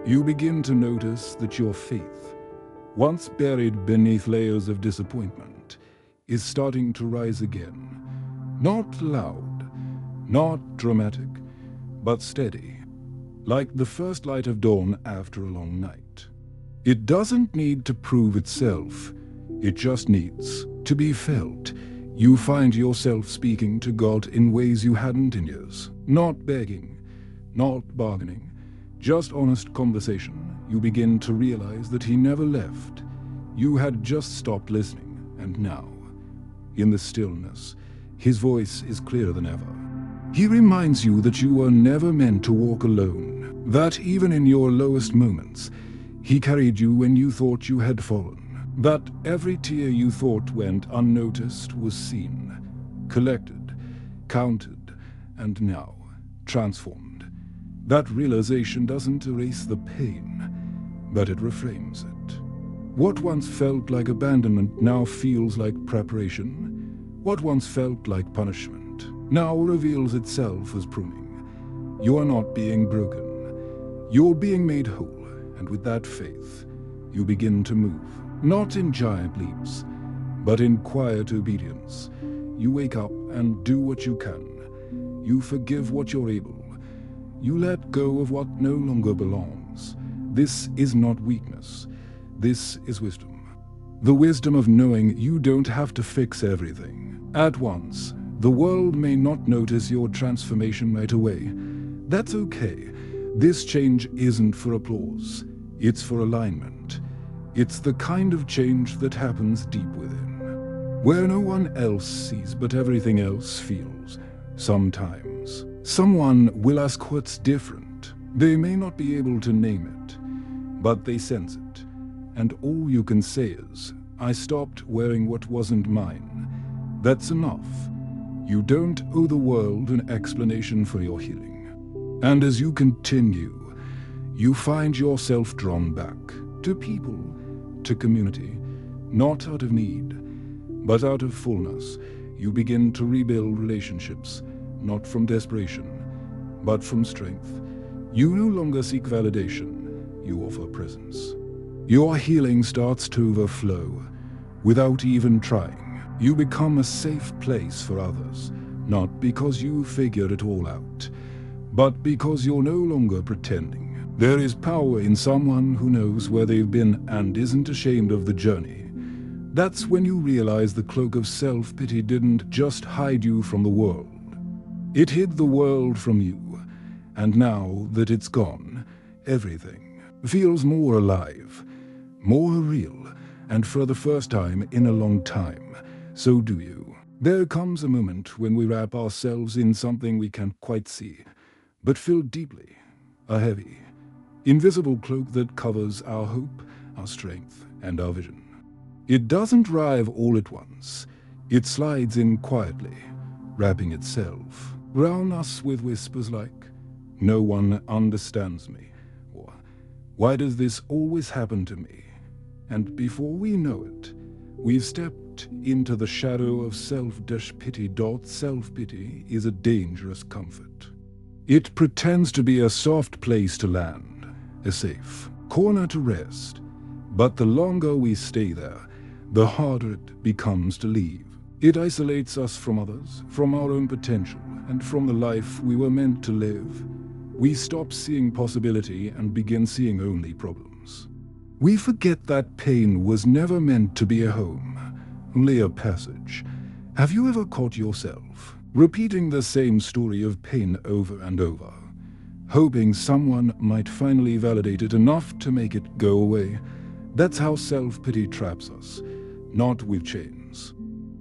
You begin to notice that your faith, once buried beneath layers of disappointment, is starting to rise again. Not loud, not dramatic, but steady, like the first light of dawn after a long night. It doesn't need to prove itself, it just needs to be felt. You find yourself speaking to God in ways you hadn't in years. Not begging, not bargaining, just honest conversation. You begin to realize that He never left. You had just stopped listening, and now, in the stillness, His voice is clearer than ever. He reminds you that you were never meant to walk alone, that even in your lowest moments, He carried you when you thought you had fallen, that every tear you thought went unnoticed was seen, collected, counted, and now transformed. That realization doesn't erase the pain, but it reframes it. What once felt like abandonment now feels like preparation. What once felt like punishment now reveals itself as pruning. You are not being broken. You're being made whole, and with that faith, you begin to move. Not in giant leaps, but in quiet obedience. You wake up and do what you can. You forgive what you're able. You let go of what no longer belongs. This is not weakness. This is wisdom. The wisdom of knowing you don't have to fix everything at once. The world may not notice your transformation right away. That's okay. This change isn't for applause. It's for alignment. It's the kind of change that happens deep within, where no one else sees but everything else feels. Sometimes, someone will ask what's different. They may not be able to name it, but they sense it. And all you can say is, I stopped wearing what wasn't mine. That's enough. You don't owe the world an explanation for your healing. And as you continue, you find yourself drawn back to people, to community, not out of need, but out of fullness. You begin to rebuild relationships, not from desperation, but from strength. You no longer seek validation, you offer presence. Your healing starts to overflow without even trying. You become a safe place for others, not because you figured it all out, but because you're no longer pretending. There is power in someone who knows where they've been and isn't ashamed of the journey. That's when you realize the cloak of self-pity didn't just hide you from the world. It hid the world from you, and now that it's gone, everything feels more alive, more real, and for the first time in a long time, so do you. There comes a moment when we wrap ourselves in something we can't quite see, but feel deeply, a heavy, invisible cloak that covers our hope, our strength, and our vision. It doesn't arrive all at once. It slides in quietly, wrapping itself around us with whispers like, no one understands me, or why does this always happen to me? And before we know it, we've stepped into the shadow of self-pity. Self-pity is a dangerous comfort. It pretends to be a soft place to land, a safe corner to rest. But the longer we stay there, the harder it becomes to leave. It isolates us from others, from our own potential, and from the life we were meant to live. We stop seeing possibility and begin seeing only problems. We forget that pain was never meant to be a home, only a passage. Have you ever caught yourself repeating the same story of pain over and over, hoping someone might finally validate it enough to make it go away? That's how self-pity traps us, not with chains,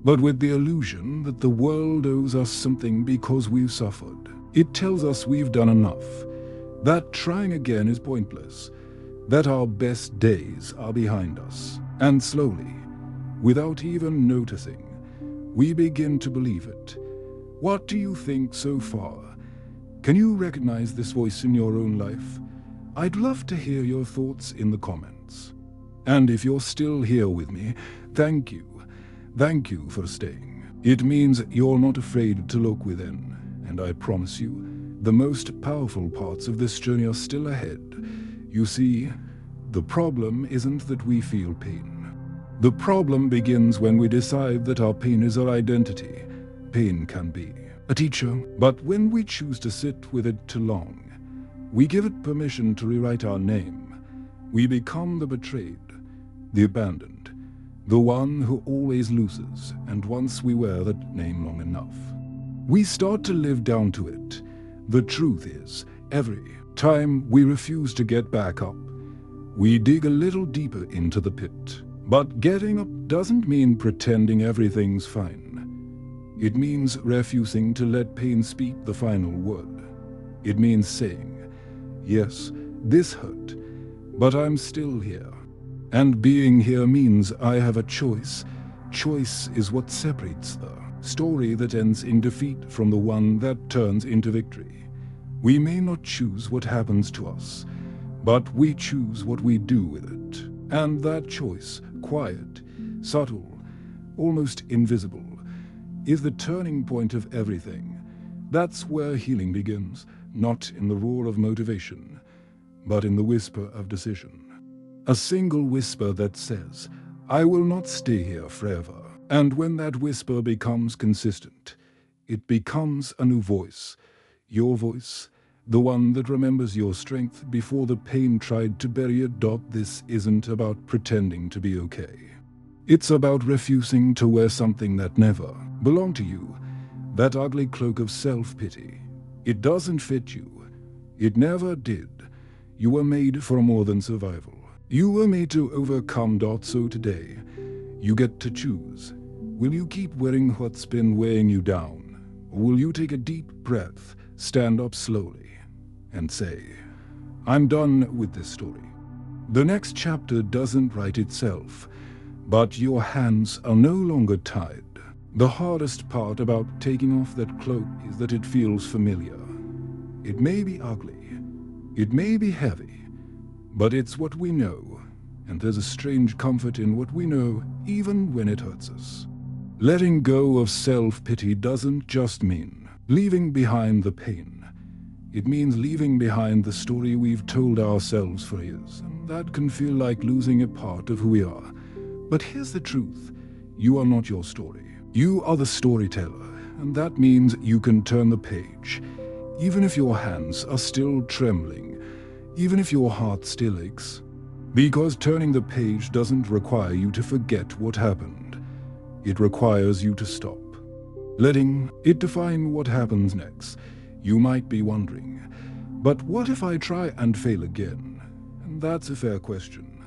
but with the illusion that the world owes us something because we've suffered. It tells us we've done enough, that trying again is pointless, that our best days are behind us. And slowly, without even noticing, we begin to believe it. What do you think so far? Can you recognize this voice in your own life? I'd love to hear your thoughts in the comments. And if you're still here with me, thank you. Thank you for staying. It means you're not afraid to look within, and I promise you, the most powerful parts of this journey are still ahead. You see, the problem isn't that we feel pain. The problem begins when we decide that our pain is our identity. Pain can be a teacher, but when we choose to sit with it too long, we give it permission to rewrite our name. We become the betrayed, the abandoned, the one who always loses, and once we wear that name long enough, we start to live down to it. The truth is, every time we refuse to get back up, we dig a little deeper into the pit. But getting up doesn't mean pretending everything's fine. It means refusing to let pain speak the final word. It means saying, yes, this hurt, but I'm still here. And being here means I have a choice. Choice is what separates the story that ends in defeat from the one that turns into victory. We may not choose what happens to us, but we choose what we do with it. And that choice, quiet, subtle, almost invisible, is the turning point of everything. That's where healing begins, not in the roar of motivation, but in the whisper of decision. A single whisper that says, I will not stay here forever. And when that whisper becomes consistent, it becomes a new voice. Your voice, the one that remembers your strength before the pain tried to bury it. This isn't about pretending to be okay. It's about refusing to wear something that never belonged to you, that ugly cloak of self-pity. It doesn't fit you. It never did. You were made for more than survival. You were made to overcome. So today, you get to choose. Will you keep wearing what's been weighing you down? Or will you take a deep breath, stand up slowly, and say, I'm done with this story. The next chapter doesn't write itself, but your hands are no longer tied. The hardest part about taking off that cloak is that it feels familiar. It may be ugly, it may be heavy, but it's what we know, and there's a strange comfort in what we know, even when it hurts us. Letting go of self-pity doesn't just mean leaving behind the pain. It means leaving behind the story we've told ourselves for years, and that can feel like losing a part of who we are. But here's the truth. You are not your story. You are the storyteller, and that means you can turn the page. Even if your hands are still trembling, even if your heart still aches. Because turning the page doesn't require you to forget what happened. It requires you to stop. Letting it define what happens next. You might be wondering, but what if I try and fail again? And that's a fair question.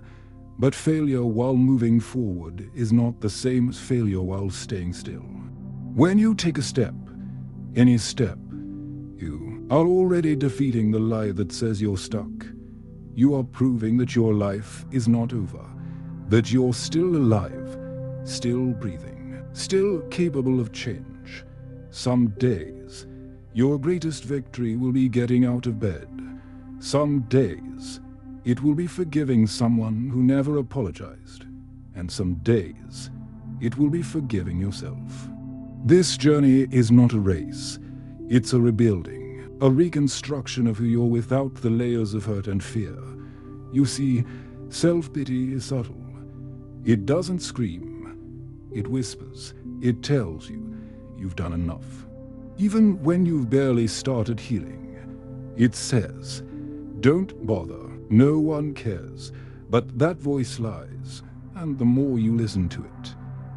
But failure while moving forward is not the same as failure while staying still. When you take a step, any step, you are already defeating the lie that says you're stuck. You are proving that your life is not over, that you're still alive, still breathing, still capable of change. Some days, your greatest victory will be getting out of bed. Some days, it will be forgiving someone who never apologized. And some days, it will be forgiving yourself. This journey is not a race. It's a rebuilding, a reconstruction of who you're without the layers of hurt and fear. You see, self-pity is subtle. It doesn't scream. It whispers. It tells you you've done enough. Even when you've barely started healing, it says, don't bother. No one cares, but that voice lies, and the more you listen to it,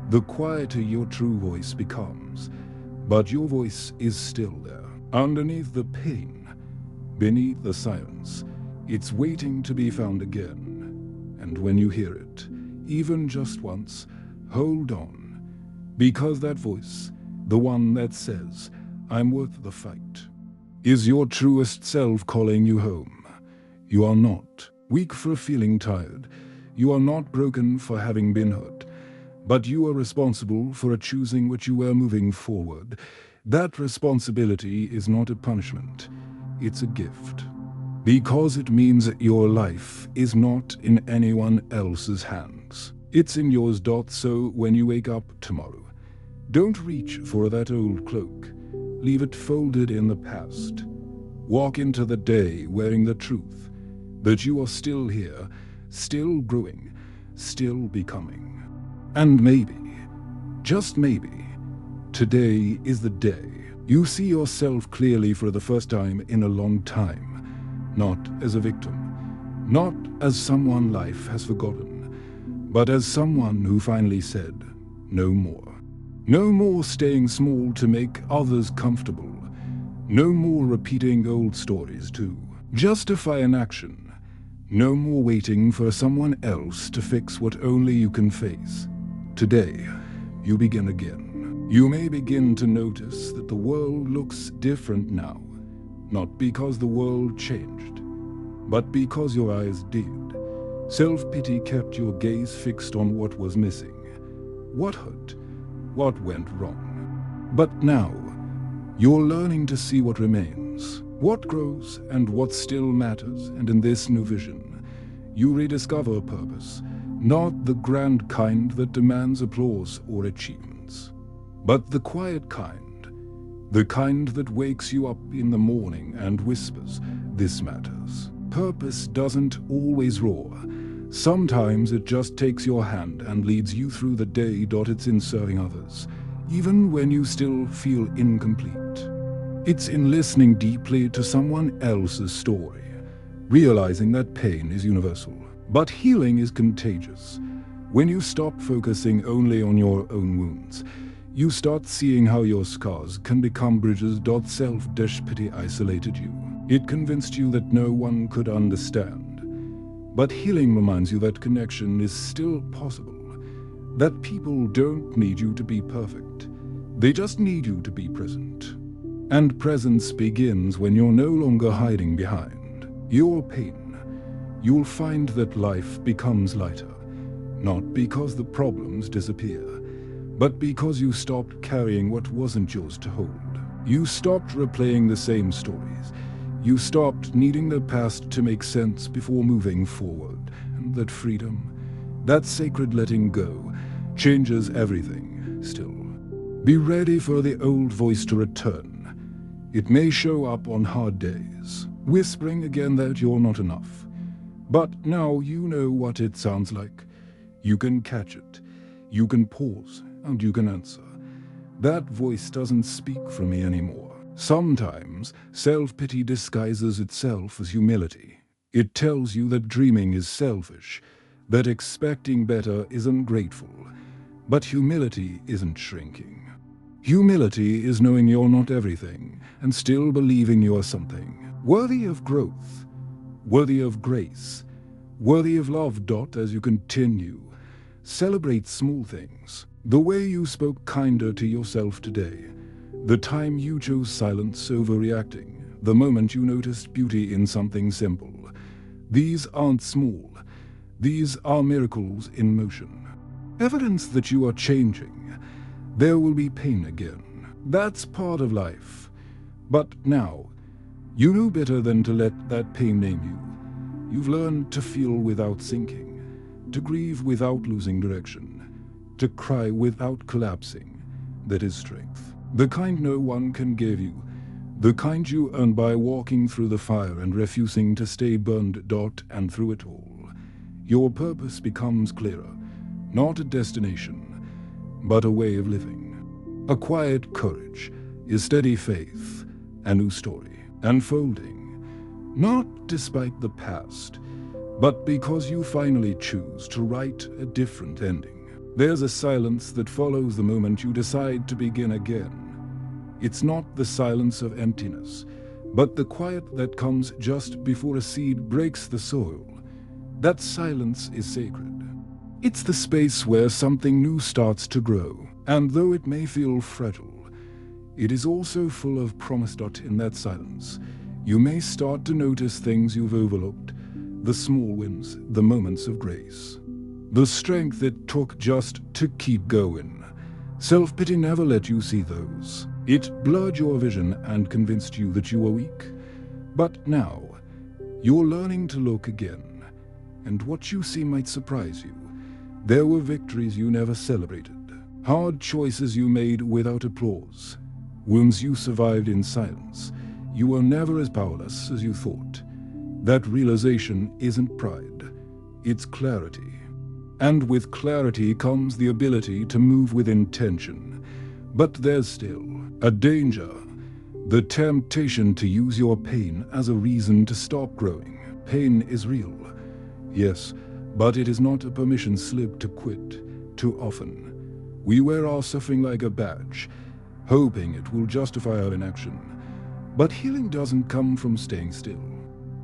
the quieter your true voice becomes. But your voice is still there, underneath the pain, beneath the silence. It's waiting to be found again. And when you hear it, even just once, hold on, because that voice, the one that says, I'm worth the fight, is your truest self calling you home. You are not weak for feeling tired. You are not broken for having been hurt. But you are responsible for choosing what you were moving forward. That responsibility is not a punishment. It's a gift. Because it means that your life is not in anyone else's hands. It's in yours. So when you wake up tomorrow, don't reach for that old cloak. Leave it folded in the past. Walk into the day wearing the truth that you are still here, still growing, still becoming. And maybe, just maybe, today is the day you see yourself clearly for the first time in a long time, not as a victim, not as someone life has forgotten, but as someone who finally said, no more. No more staying small to make others comfortable. No more repeating old stories to justify an action. No more waiting for someone else to fix what only you can face. Today, you begin again. You may begin to notice that the world looks different now, not because the world changed, but because your eyes did. Self-pity kept your gaze fixed on what was missing, what hurt, what went wrong. But now, you're learning to see what remains, what grows, and what still matters, and in this new vision, you rediscover purpose, not the grand kind that demands applause or achievements, but the quiet kind, the kind that wakes you up in the morning and whispers, this matters. Purpose doesn't always roar. Sometimes it just takes your hand and leads you through the day. It's in serving others, even when you still feel incomplete. It's in listening deeply to someone else's story, realizing that pain is universal, but healing is contagious. When you stop focusing only on your own wounds, you start seeing how your scars can become bridges. Self-pity isolated you. It convinced you that no one could understand. But healing reminds you that connection is still possible, that people don't need you to be perfect. They just need you to be present. And presence begins when you're no longer hiding behind your pain. You'll find that life becomes lighter, not because the problems disappear, but because you stopped carrying what wasn't yours to hold. You stopped replaying the same stories. You stopped needing the past to make sense before moving forward. And that freedom, that sacred letting go, changes everything still. Be ready for the old voice to return. It may show up on hard days, whispering again that you're not enough. But now you know what it sounds like. You can catch it. You can pause, and you can answer. That voice doesn't speak for me anymore. Sometimes self-pity disguises itself as humility. It tells you that dreaming is selfish, that expecting better is ungrateful. But humility isn't shrinking. Humility is knowing you're not everything and still believing you're something worthy of growth, worthy of grace, worthy of love. As you continue, celebrate small things. The way you spoke kinder to yourself today, the time you chose silence over reacting, the moment you noticed beauty in something simple. These aren't small. These are miracles in motion. Evidence that you are changing. There will be pain again. That's part of life. But now, you know better than to let that pain name you. You've learned to feel without sinking, to grieve without losing direction, to cry without collapsing. That is strength. The kind no one can give you. The kind you earn by walking through the fire and refusing to stay burned. And through it all, your purpose becomes clearer. Not a destination, but a way of living. A quiet courage, a steady faith, a new story unfolding. Not despite the past, but because you finally choose to write a different ending. There's a silence that follows the moment you decide to begin again. It's not the silence of emptiness, but the quiet that comes just before a seed breaks the soil. That silence is sacred. It's the space where something new starts to grow, and though it may feel fragile, it is also full of promise. In that silence, you may start to notice things you've overlooked, the small wins, the moments of grace. The strength it took just to keep going. Self-pity never let you see those. It blurred your vision and convinced you that you were weak. But now, you're learning to look again, and what you see might surprise you. There were victories you never celebrated, hard choices you made without applause, wounds you survived in silence. You were never as powerless as you thought. That realization isn't pride, it's clarity. And with clarity comes the ability to move with intention. But there's still a danger, the temptation to use your pain as a reason to stop growing. Pain is real, yes, but it is not a permission slip to quit. Too often, we wear our suffering like a badge, hoping it will justify our inaction. But healing doesn't come from staying still.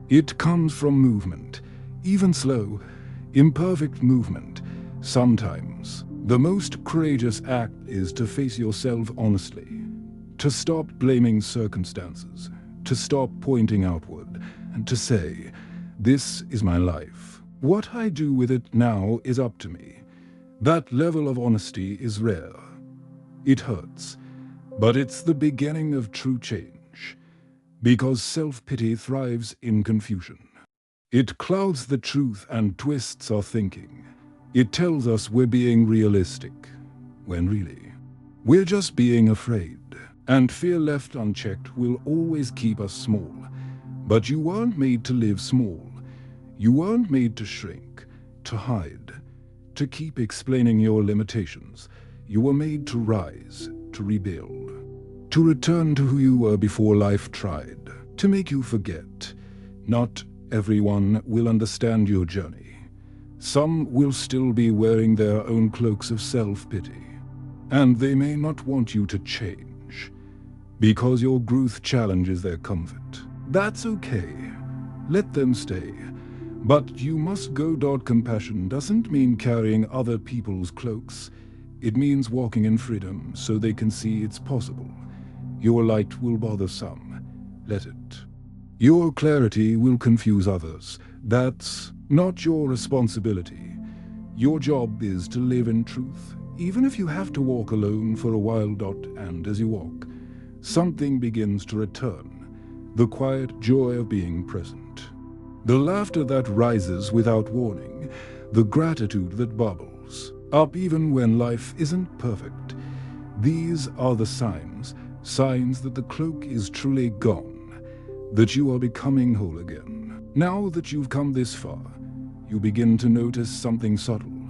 It comes from movement, even slow, imperfect movement. Sometimes, the most courageous act is to face yourself honestly, to stop blaming circumstances, to stop pointing outward, and to say, "This is my life. What I do with it now is up to me." That level of honesty is rare. It hurts, but it's the beginning of true change, because self-pity thrives in confusion. It clouds the truth and twists our thinking. It tells us we're being realistic, when really, we're just being afraid. And fear left unchecked will always keep us small. But you weren't made to live small. You weren't made to shrink, to hide, to keep explaining your limitations. You were made to rise, to rebuild, to return to who you were before life tried to make you forget. Not everyone will understand your journey. Some will still be wearing their own cloaks of self-pity, and they may not want you to change, because your growth challenges their comfort. That's okay. Let them stay. But you must go. Compassion doesn't mean carrying other people's cloaks. It means walking in freedom so they can see it's possible. Your light will bother some. Let it. Your clarity will confuse others. That's not your responsibility. Your job is to live in truth, even if you have to walk alone for a while. And as you walk, something begins to return. The quiet joy of being present. The laughter that rises without warning. The gratitude that bubbles up even when life isn't perfect. These are the signs that the cloak is truly gone, that you are becoming whole again. Now that you've come this far, you begin to notice something subtle,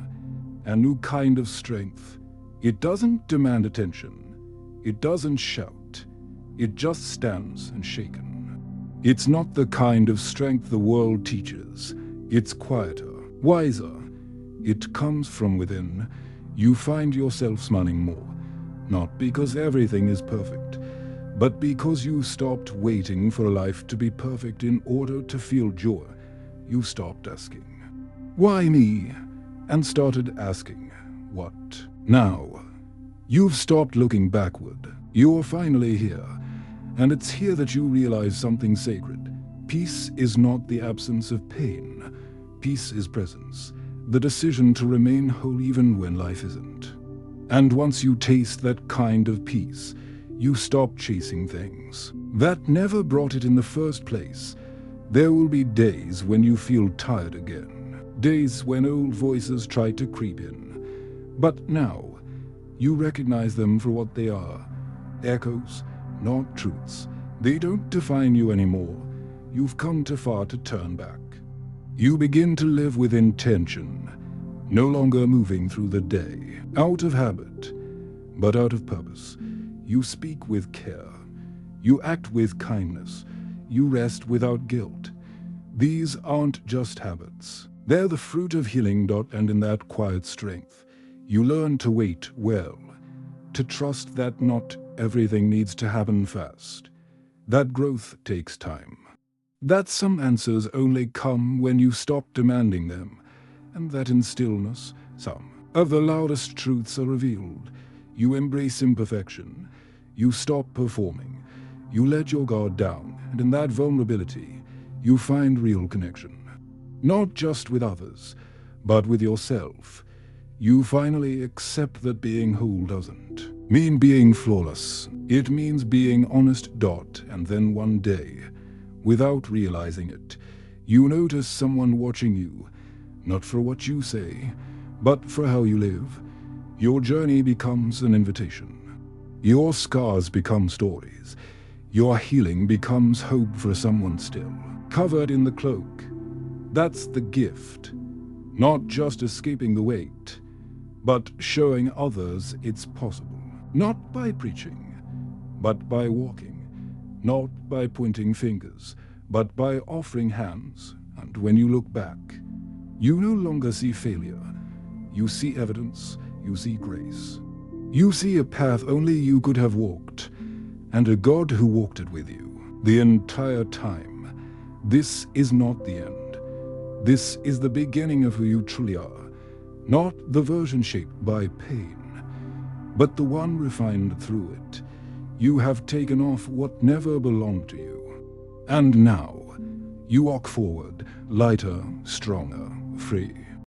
a new kind of strength. It doesn't demand attention. It doesn't shout. It just stands unshaken. It's not the kind of strength the world teaches. It's quieter, wiser. It comes from within. You find yourself smiling more, not because everything is perfect, but because you stopped waiting for life to be perfect in order to feel joy. You stopped asking, "Why me?" and started asking, "What now?" You've stopped looking backward. You're finally here. And it's here that you realize something sacred. Peace is not the absence of pain. Peace is presence, the decision to remain whole even when life isn't. And once you taste that kind of peace, you stop chasing things that never brought it in the first place. There will be days when you feel tired again, days when old voices try to creep in. But now, you recognize them for what they are, echoes, not truths. They don't define you anymore. You've come too far to turn back. You begin to live with intention, no longer moving through the day, out of habit, but out of purpose. You speak with care. You act with kindness. You rest without guilt. These aren't just habits. They're the fruit of healing. And in that quiet strength, you learn to wait well, to trust that not everything needs to happen fast, that growth takes time, that some answers only come when you stop demanding them, and that in stillness, some of the loudest truths are revealed. You embrace imperfection, you stop performing, you let your guard down, and in that vulnerability, you find real connection. Not just with others, but with yourself. You finally accept that being whole doesn't mean being flawless. It means being honest. And then one day, without realizing it, you notice someone watching you, not for what you say, but for how you live. Your journey becomes an invitation. Your scars become stories. Your healing becomes hope for someone still. covered in the cloak. That's the gift. Not just escaping the weight, but showing others it's possible. Not by preaching, but by walking. Not by pointing fingers, but by offering hands. And when you look back, you no longer see failure. You see evidence, you see grace. You see a path only you could have walked, and a God who walked it with you the entire time. This is not the end. This is the beginning of who you truly are. Not the version shaped by pain, but the one refined through it. You have taken off what never belonged to you. And now, you walk forward, lighter, stronger, free.